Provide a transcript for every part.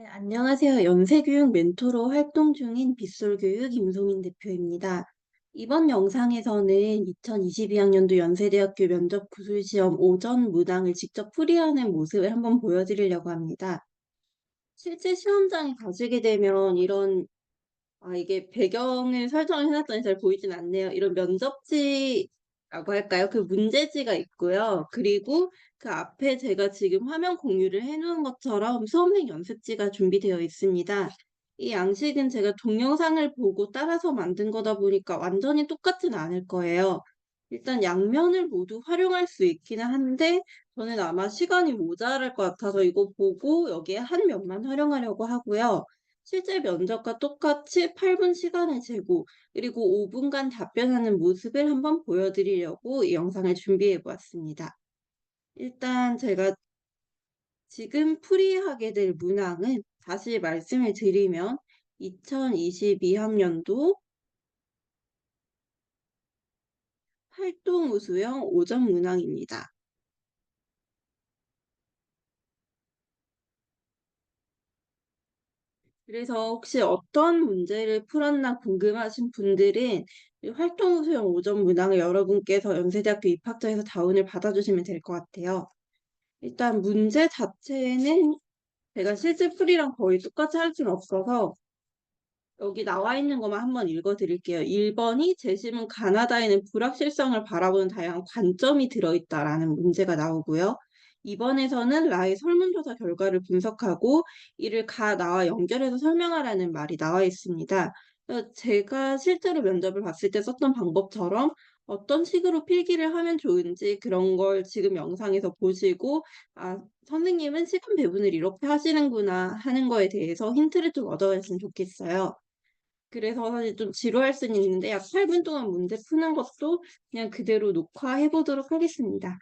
네, 안녕하세요. 연세교육 멘토로 활동 중인 빗솔교육 임송인 대표입니다. 이번 영상에서는 2022학년도 연세대학교 면접 구술시험 오전 문항을 직접 풀이하는 모습을 한번 보여드리려고 합니다. 실제 시험장에 가시게 되면 이게 배경을 설정을 해 놨더니 잘 보이진 않네요. 이런 면접지라고 할까요? 그 문제지가 있고요. 그리고 그 앞에 제가 지금 화면 공유를 해 놓은 것처럼 수험생 연습지가 준비되어 있습니다. 이 양식은 제가 동영상을 보고 따라서 만든 거다 보니까 완전히 똑같진 않을 거예요. 일단 양면을 모두 활용할 수 있기는 한데 저는 아마 시간이 모자랄 것 같아서 이거 보고 여기에 한 면만 활용하려고 하고요. 실제 면접과 똑같이 8분 시간을 재고 그리고 5 분간 답변하는 모습을 한번 보여드리려고 이 영상을 준비해 보았습니다. 일단 제가 지금 풀이하게 될 문항은 다시 말씀을 드리면 2022학년도 활동 우수형 오전 문항입니다. 그래서 혹시 어떤 문제를 풀었나 궁금하신 분들은 이 활동 수용 오전 문항을 여러분께서 연세대학교 입학처에서 다운을 받아주시면 될 것 같아요. 일단 문제 자체는 제가 실제 풀이랑 거의 똑같이 할 수는 없어서 여기 나와 있는 것만 한번 읽어 드릴게요. 1 번이 "재심은 가나다에는 불확실성을 바라보는 다양한 관점이 들어있다."라는 문제가 나오고요. 2 번에서는 "라의 설문조사 결과를 분석하고 이를 가나와 연결해서 설명하라."는 말이 나와 있습니다. 제가 실제로 면접을 봤을 때 썼던 방법처럼 어떤 식으로 필기를 하면 좋은지 그런 걸 지금 영상에서 보시고 '아 선생님은 시간 배분을 이렇게 하시는구나.' 하는 거에 대해서 힌트를 좀 얻어가셨으면 좋겠어요. 그래서 사실 좀 지루할 수는 있는데 약 8분 동안 문제 푸는 것도 그냥 그대로 녹화해 보도록 하겠습니다.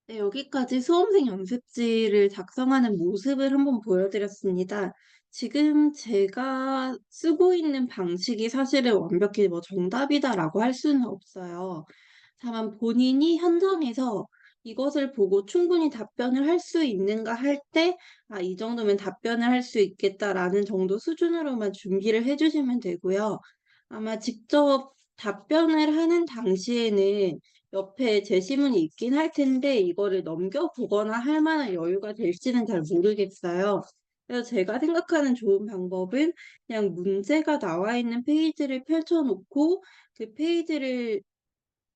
네, 여기까지 수험생 연습지를 작성하는 모습을 한번 보여드렸습니다. 지금 제가 쓰고 있는 방식이 사실은 완벽히 뭐 정답이다라고 할 수는 없어요. 다만 본인이 현장에서 이것을 보고 충분히 답변을 할 수 있는가 할 때, 아, 이 정도면 답변을 할 수 있겠다라는 정도 수준으로만 준비를 해 주시면 되고요. 아마 직접 답변을 하는 당시에는 옆에 제시문이 있긴 할 텐데 이거를 넘겨보거나 할 만한 여유가 될지는 잘 모르겠어요. 그래서 제가 생각하는 좋은 방법은 그냥 문제가 나와 있는 페이지를 펼쳐 놓고 그 페이지를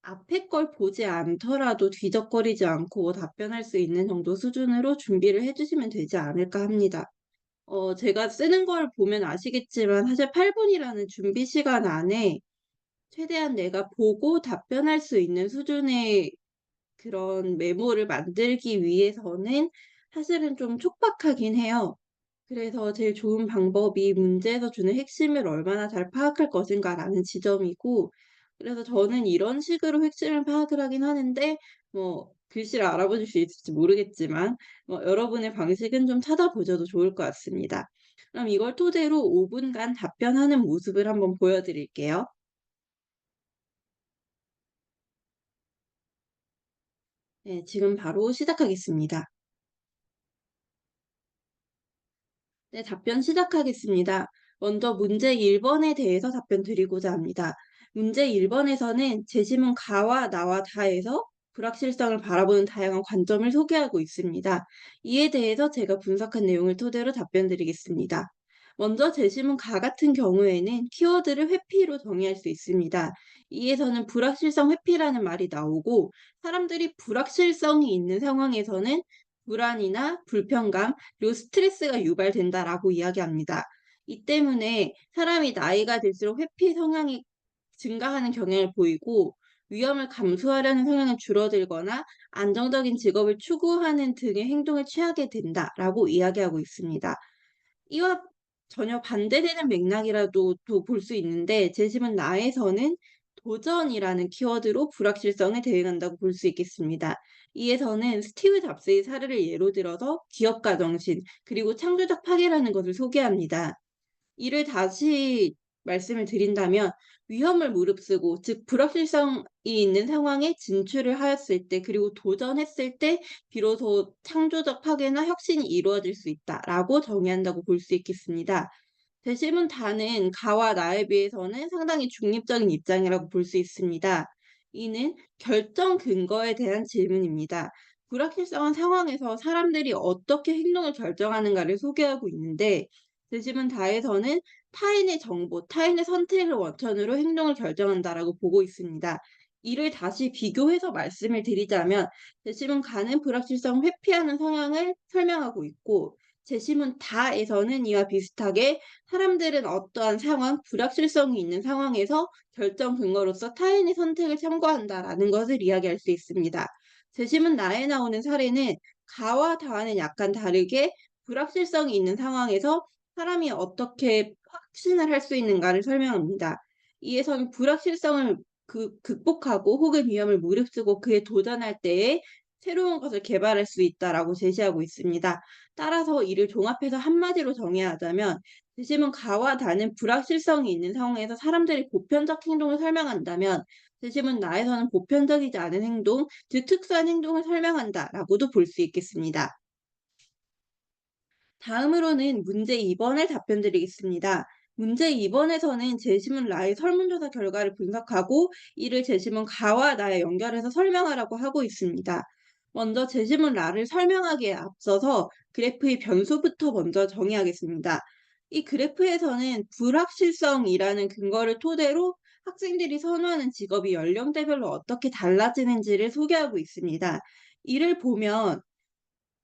앞에 걸 보지 않더라도 뒤적거리지 않고 답변할 수 있는 정도 수준으로 준비를 해 주시면 되지 않을까 합니다. 제가 쓰는 걸 보면 아시겠지만 사실 8 분이라는 준비 시간 안에 최대한 내가 보고 답변할 수 있는 수준의 그런 메모를 만들기 위해서는 사실은 좀 촉박하긴 해요. 그래서 제일 좋은 방법이 문제에서 주는 핵심을 얼마나 잘 파악할 것인가라는 지점이고, 그래서 저는 이런 식으로 핵심을 파악을 하긴 하는데, 뭐, 글씨를 알아보실 수 있을지 모르겠지만, 여러분의 방식은 좀 찾아보셔도 좋을 것 같습니다. 그럼 이걸 토대로 5분간 답변하는 모습을 한번 보여드릴게요. 네, 지금 바로 시작하겠습니다. 네, 답변 시작하겠습니다. 먼저 문제 1번에 대해서 답변 드리고자 합니다. 문제 1번에서는 제시문 가와 나와 다에서 불확실성을 바라보는 다양한 관점을 소개하고 있습니다. 이에 대해서 제가 분석한 내용을 토대로 답변 드리겠습니다. 먼저 제시문 가 같은 경우에는 키워드를 회피로 정의할 수 있습니다. 이에서는 불확실성 회피라는 말이 나오고 사람들이 불확실성이 있는 상황에서는 불안이나 불편감, 그리고 스트레스가 유발된다라고 이야기합니다. 이 때문에 사람이 나이가 들수록 회피 성향이 증가하는 경향을 보이고 위험을 감수하려는 성향은 줄어들거나 안정적인 직업을 추구하는 등의 행동을 취하게 된다라고 이야기하고 있습니다. 이와 전혀 반대되는 맥락이라도 또 볼 수 있는데 제시문 나에서는 도전이라는 키워드로 불확실성에 대응한다고 볼 수 있겠습니다. 이에서는 스티브 잡스의 사례를 예로 들어서 기업가 정신 그리고 창조적 파괴라는 것을 소개합니다. 이를 다시 말씀을 드린다면 위험을 무릅쓰고 즉 불확실성이 있는 상황에 진출을 하였을 때 그리고 도전했을 때 비로소 창조적 파괴나 혁신이 이루어질 수 있다라고 정의한다고 볼 수 있겠습니다. 대신은 다는 가와 나에 비해서는 상당히 중립적인 입장이라고 볼 수 있습니다. 이는 결정 근거에 대한 질문입니다. 불확실성한 상황에서 사람들이 어떻게 행동을 결정하는가를 소개하고 있는데 대신은 다에서는 타인의 정보, 타인의 선택을 원천으로 행동을 결정한다라고 보고 있습니다. 이를 다시 비교해서 말씀을 드리자면 재심은 가는 불확실성 회피하는 성향을 설명하고 있고 재심은 다에서는 이와 비슷하게 사람들은 어떠한 상황, 불확실성이 있는 상황에서 결정 근거로서 타인의 선택을 참고한다라는 것을 이야기할 수 있습니다. 재심은 나에 나오는 사례는 가와 다와는 약간 다르게 불확실성이 있는 상황에서 사람이 어떻게 확신을 할 수 있는가를 설명합니다. 이에서는 불확실성을 극복하고 혹은 위험을 무릅쓰고 그에 도전할 때에 새로운 것을 개발할 수 있다라고 제시하고 있습니다. 따라서 이를 종합해서 한마디로 정의하자면 재심은 가와 다는 불확실성이 있는 상황에서 사람들이 보편적 행동을 설명한다면 재심은 나에서는 보편적이지 않은 행동, 즉 특수한 행동을 설명한다라고도 볼 수 있겠습니다. 다음으로는 문제 2번을 답변 드리겠습니다. 문제 2번에서는 제시문 라의 설문조사 결과를 분석하고 이를 제시문 가와 나에 연결해서 설명하라고 하고 있습니다. 먼저 제시문 라를 설명하기에 앞서서 그래프의 변수부터 먼저 정의하겠습니다. 이 그래프에서는 불확실성이라는 근거를 토대로 학생들이 선호하는 직업이 연령대별로 어떻게 달라지는지를 소개하고 있습니다. 이를 보면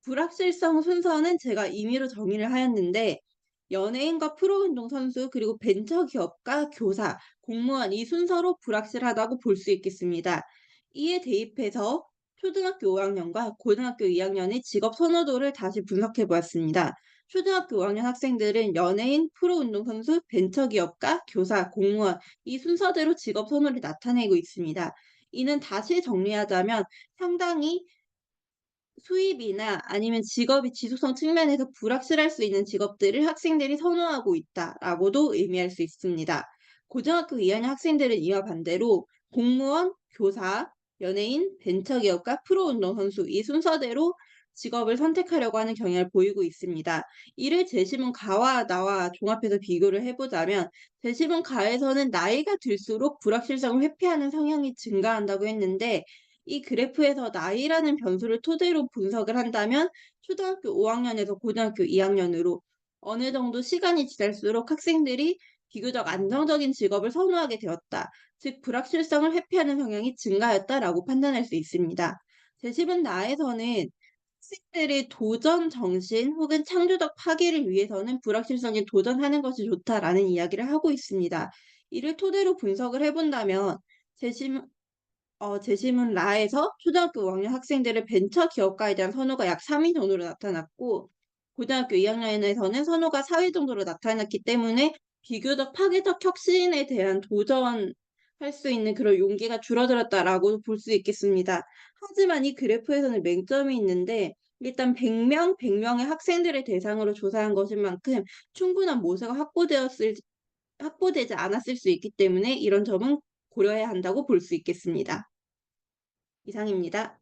불확실성 순서는 제가 임의로 정의를 하였는데 연예인과 프로운동 선수 그리고 벤처기업가 교사, 공무원 이 순서로 불확실하다고 볼 수 있겠습니다. 이에 대입해서 초등학교 5학년과 고등학교 2학년의 직업 선호도를 다시 분석해 보았습니다. 초등학교 5학년 학생들은 연예인, 프로운동 선수, 벤처기업가, 교사, 공무원 이 순서대로 직업 선호를 나타내고 있습니다. 이는 다시 정리하자면 상당히 수입이나 아니면 직업의 지속성 측면에서 불확실할 수 있는 직업들을 학생들이 선호하고 있다라고도 의미할 수 있습니다. 고등학교 2학년 학생들은 이와 반대로 공무원, 교사, 연예인, 벤처기업가, 프로운동선수 이 순서대로 직업을 선택하려고 하는 경향을 보이고 있습니다. 이를 제시문 가와 나와 종합해서 비교를 해보자면 제시문 가에서는 나이가 들수록 불확실성을 회피하는 성향이 증가한다고 했는데 이 그래프에서 나이라는 변수를 토대로 분석을 한다면 초등학교 5학년에서 고등학교 2학년으로 어느 정도 시간이 지날수록 학생들이 비교적 안정적인 직업을 선호하게 되었다. 즉, 불확실성을 회피하는 성향이 증가했다라고 판단할 수 있습니다. 제10은 나에서는 학생들의 도전 정신 혹은 창조적 파괴를 위해서는 불확실성에 도전하는 것이 좋다라는 이야기를 하고 있습니다. 이를 토대로 분석을 해본다면 제심 제시문 라에서 초등학교 5학년 학생들의 벤처 기업가에 대한 선호가 약 3위 정도로 나타났고 고등학교 2학년에서는 선호가 4위 정도로 나타났기 때문에 비교적 파괴적 혁신에 대한 도전할 수 있는 그런 용기가 줄어들었다라고 볼 수 있겠습니다. 하지만 이 그래프에서는 맹점이 있는데 일단 100명의 학생들을 대상으로 조사한 것인 만큼 충분한 모세가 확보되지 않았을 수 있기 때문에 이런 점은 고려해야 한다고 볼 수 있겠습니다. 이상입니다.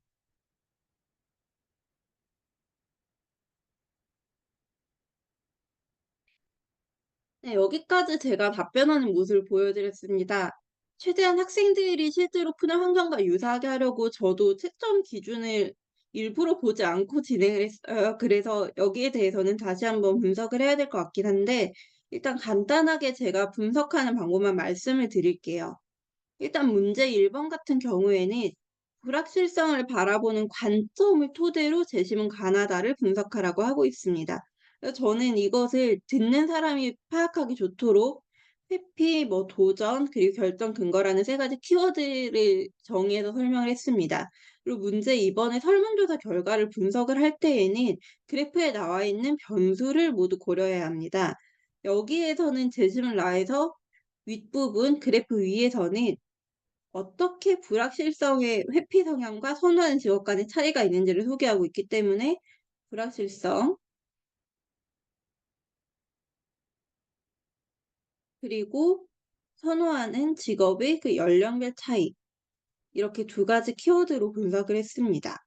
네, 여기까지 제가 답변하는 모습을 보여드렸습니다. 최대한 학생들이 실제로 푸는 환경과 유사하게 하려고 저도 채점 기준을 일부러 보지 않고 진행을 했어요. 그래서 여기에 대해서는 다시 한번 분석을 해야 될 것 같긴 한데, 일단 간단하게 제가 분석하는 방법만 말씀을 드릴게요. 일단 문제 1번 같은 경우에는 불확실성을 바라보는 관점을 토대로 재심은 가나다를 분석하라고 하고 있습니다. 그래서 저는 이것을 듣는 사람이 파악하기 좋도록 회피, 도전, 그리고 결정 근거라는 세 가지 키워드를 정의해서 설명을 했습니다. 그리고 문제 2번의 설문조사 결과를 분석을 할 때에는 그래프에 나와 있는 변수를 모두 고려해야 합니다. 여기에서는 재심을 나에서 윗부분 그래프 위에서는 어떻게 불확실성의 회피 성향과 선호하는 직업 간의 차이가 있는지를 소개하고 있기 때문에 불확실성 그리고 선호하는 직업의 그 연령별 차이 이렇게 두 가지 키워드로 분석을 했습니다.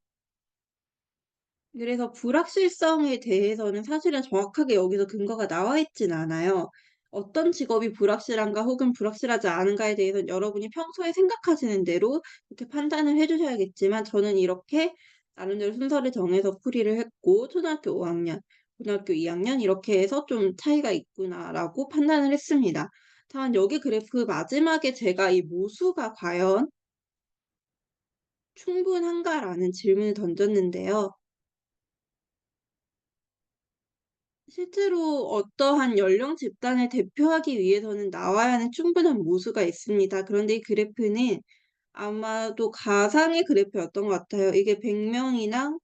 그래서 불확실성에 대해서는 사실은 정확하게 여기서 근거가 나와 있진 않아요. 어떤 직업이 불확실한가 혹은 불확실하지 않은가에 대해서는 여러분이 평소에 생각하시는 대로 이렇게 판단을 해 주셔야겠지만 저는 이렇게 나름대로 순서를 정해서 풀이를 했고 초등학교 5학년, 고등학교 2학년 이렇게 해서 좀 차이가 있구나라고 판단을 했습니다. 다만 여기 그래프 마지막에 제가 이 모수가 과연 충분한가라는 질문을 던졌는데요. 실제로 어떠한 연령 집단을 대표하기 위해서는 나와야 하는 충분한 모수가 있습니다. 그런데 이 그래프는 아마도 가상의 그래프였던 것 같아요. 이게 100명이나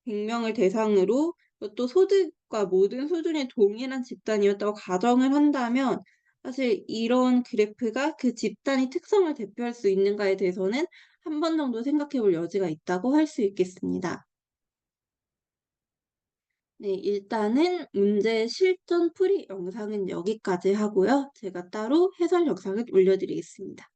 100명을 대상으로 또 소득과 모든 수준이 동일한 집단이었다고 가정을 한다면 사실 이런 그래프가 그 집단의 특성을 대표할 수 있는가에 대해서는 한 번 정도 생각해 볼 여지가 있다고 할 수 있겠습니다. 네, 일단은 문제 실전 풀이 영상은 여기까지 하고요. 제가 따로 해설 영상을 올려드리겠습니다.